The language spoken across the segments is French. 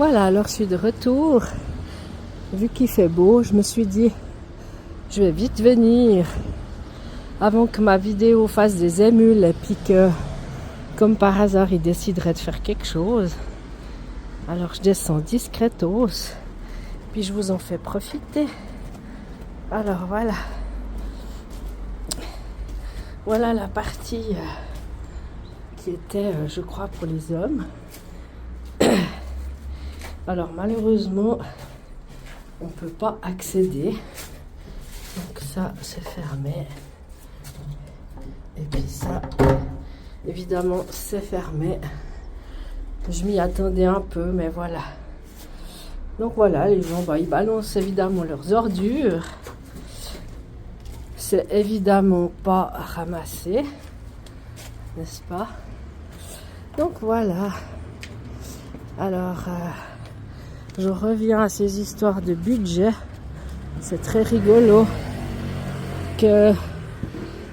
Voilà, alors je suis de retour. Vu qu'il fait beau, je me suis dit, je vais vite venir avant que ma vidéo fasse des émules et puis que, comme par hasard, il déciderait de faire quelque chose. Alors je descends discretos, puis je vous en fais profiter. Alors voilà. Voilà la partie qui était, je crois, pour les hommes. Alors malheureusement, on ne peut pas accéder. Donc ça, c'est fermé. Et puis ça, évidemment, c'est fermé. Je m'y attendais un peu, mais voilà. Donc voilà, les gens, ils balancent évidemment leurs ordures. C'est évidemment pas ramassé, n'est-ce pas? Donc voilà. Alors, je reviens à ces histoires de budget. C'est très rigolo qu'il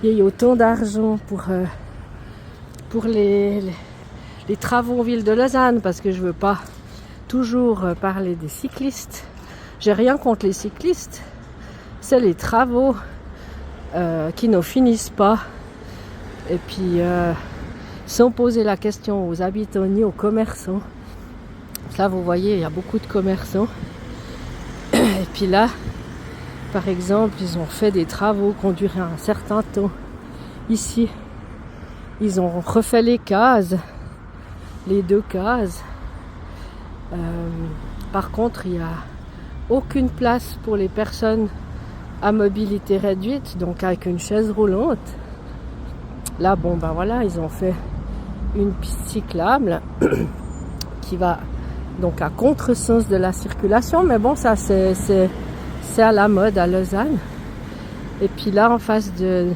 y ait autant d'argent pour les travaux en ville de Lausanne, parce que je veux pas toujours parler des cyclistes. J'ai rien contre les cyclistes. C'est les travaux qui ne finissent pas. Et puis, sans poser la question aux habitants ni aux commerçants. Là, vous voyez, il y a beaucoup de commerçants. Et puis là, par exemple, ils ont fait des travaux qui ont duré un certain temps. Ici, ils ont refait les cases, les 2 cases. Par contre, il n'y a aucune place pour les personnes à mobilité réduite, donc avec une chaise roulante. Là, voilà, ils ont fait une piste cyclable qui va donc à contresens de la circulation, mais bon, ça c'est à la mode à Lausanne. Et puis là, en face de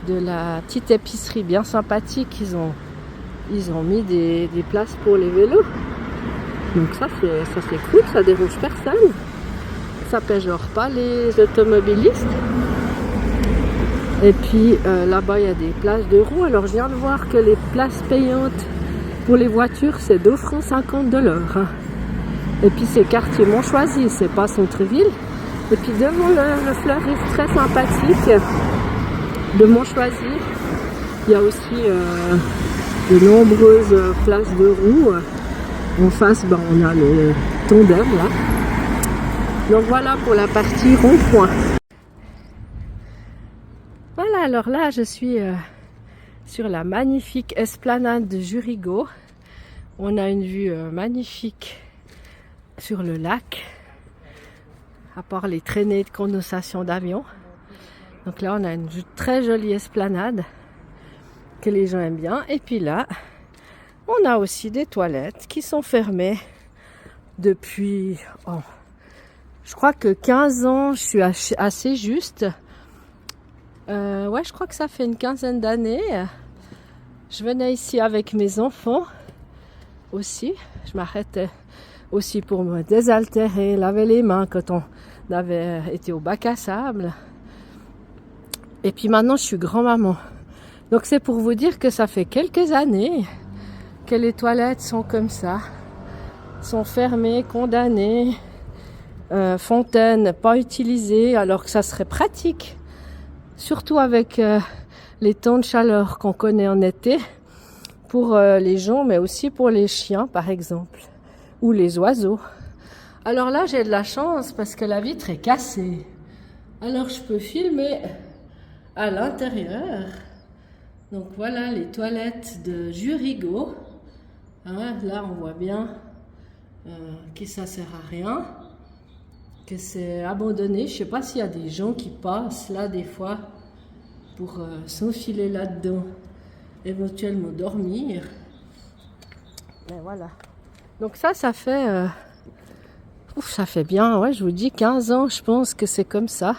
la petite épicerie bien sympathique, ils ont mis des places pour les vélos. Donc ça c'est cool, ça dérange personne. Ça péjore pas les automobilistes. Et puis là-bas, il y a des places de roues. Alors je viens de voir que les places payantes pour les voitures, c'est 2,50 francs de l'heure. Et puis c'est quartier Montchoisy, c'est pas centre-ville. Et puis devant le fleuriste très sympathique de Montchoisy, il y a aussi de nombreuses places de roues. En face, on a le tandem là. Donc voilà pour la partie rond-point. Voilà, alors là je suis sur la magnifique esplanade de Jurigo. On a une vue magnifique sur le lac, à part les traînées de condensation d'avions. Donc là on a une très jolie esplanade que les gens aiment bien. Et puis là, on a aussi des toilettes qui sont fermées depuis, je crois que 15 ans, je suis assez juste. Ouais, je crois que ça fait une quinzaine d'années. Je venais ici avec mes enfants aussi. Je m'arrêtais aussi pour me désaltérer, laver les mains quand on avait été au bac à sable. Et puis maintenant, je suis grand-maman. Donc c'est pour vous dire que ça fait quelques années que les toilettes sont comme ça. Sont fermées, condamnées. Fontaine pas utilisée, alors que ça serait pratique. Surtout avec les temps de chaleur qu'on connaît en été, pour les gens, mais aussi pour les chiens, par exemple, ou les oiseaux. Alors là, j'ai de la chance parce que la vitre est cassée. Alors, je peux filmer à l'intérieur. Donc, voilà les toilettes de Jurigo. Là, on voit bien que ça sert à rien, que c'est abandonné. Je ne sais pas s'il y a des gens qui passent là des fois pour s'enfiler là-dedans, éventuellement dormir. Mais voilà. Donc ça fait ça fait bien, ouais, je vous dis 15 ans, je pense que c'est comme ça.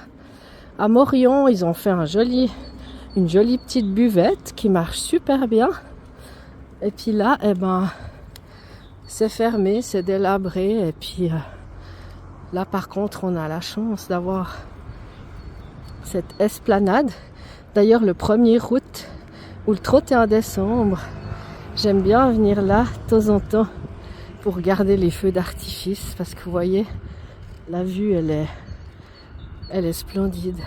À Morion, ils ont fait une jolie petite buvette qui marche super bien. Et puis là, c'est fermé, c'est délabré. Et puis là, par contre, on a la chance d'avoir cette esplanade. D'ailleurs, le 1er août ou le 31 décembre, j'aime bien venir là de temps en temps pour regarder les feux d'artifice parce que vous voyez, la vue elle est splendide.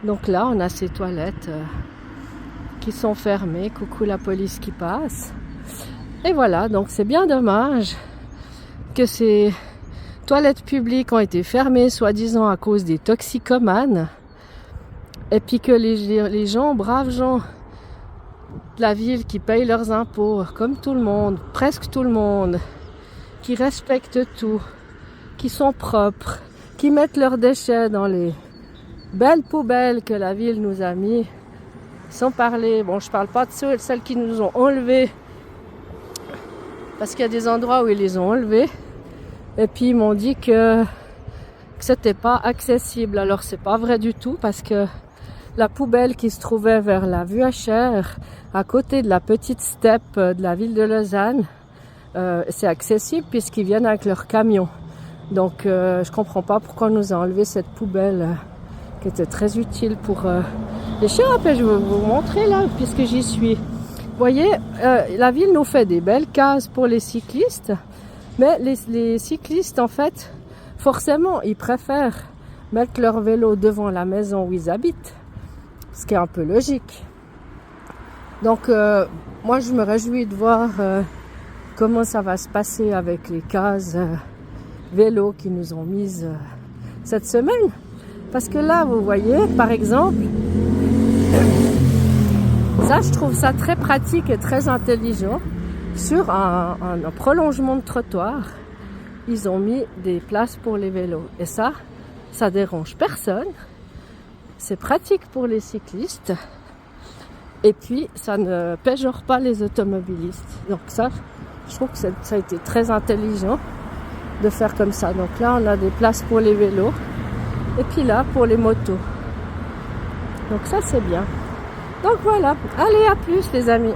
Donc là on a ces toilettes qui sont fermées, coucou la police qui passe. Et voilà, donc c'est bien dommage que ces toilettes publiques ont été fermées soi-disant à cause des toxicomanes et puis que les gens, braves gens de la ville qui payent leurs impôts comme tout le monde, presque tout le monde, qui respectent tout, qui sont propres, qui mettent leurs déchets dans les belles poubelles que la ville nous a mis, sans parler, bon je parle pas de celles qui nous ont enlevés, parce qu'il y a des endroits où ils les ont enlevés, et puis ils m'ont dit que c'était pas accessible. Alors c'est pas vrai du tout, parce que la poubelle qui se trouvait vers la VUHR, à côté de la petite steppe de la ville de Lausanne, c'est accessible puisqu'ils viennent avec leur camion. Donc je comprends pas pourquoi on nous a enlevé cette poubelle qui était très utile pour les chiens. Après je vais vous montrer là, puisque j'y suis. Vous voyez, la ville nous fait des belles cases pour les cyclistes, mais les cyclistes en fait, forcément, ils préfèrent mettre leur vélo devant la maison où ils habitent, ce qui est un peu logique. Donc moi je me réjouis de voir comment ça va se passer avec les cases vélo qui nous ont mises cette semaine. Parce que là, vous voyez, par exemple, ça je trouve ça très pratique et très intelligent. Sur un prolongement de trottoir, ils ont mis des places pour les vélos. Et ça dérange personne. C'est pratique pour les cyclistes. Et puis, ça ne péjore pas les automobilistes. Donc ça, je trouve que ça a été très intelligent de faire comme ça. Donc là, on a des places pour les vélos. Et puis là, pour les motos. Donc ça, c'est bien. Donc voilà. Allez, à plus les amis.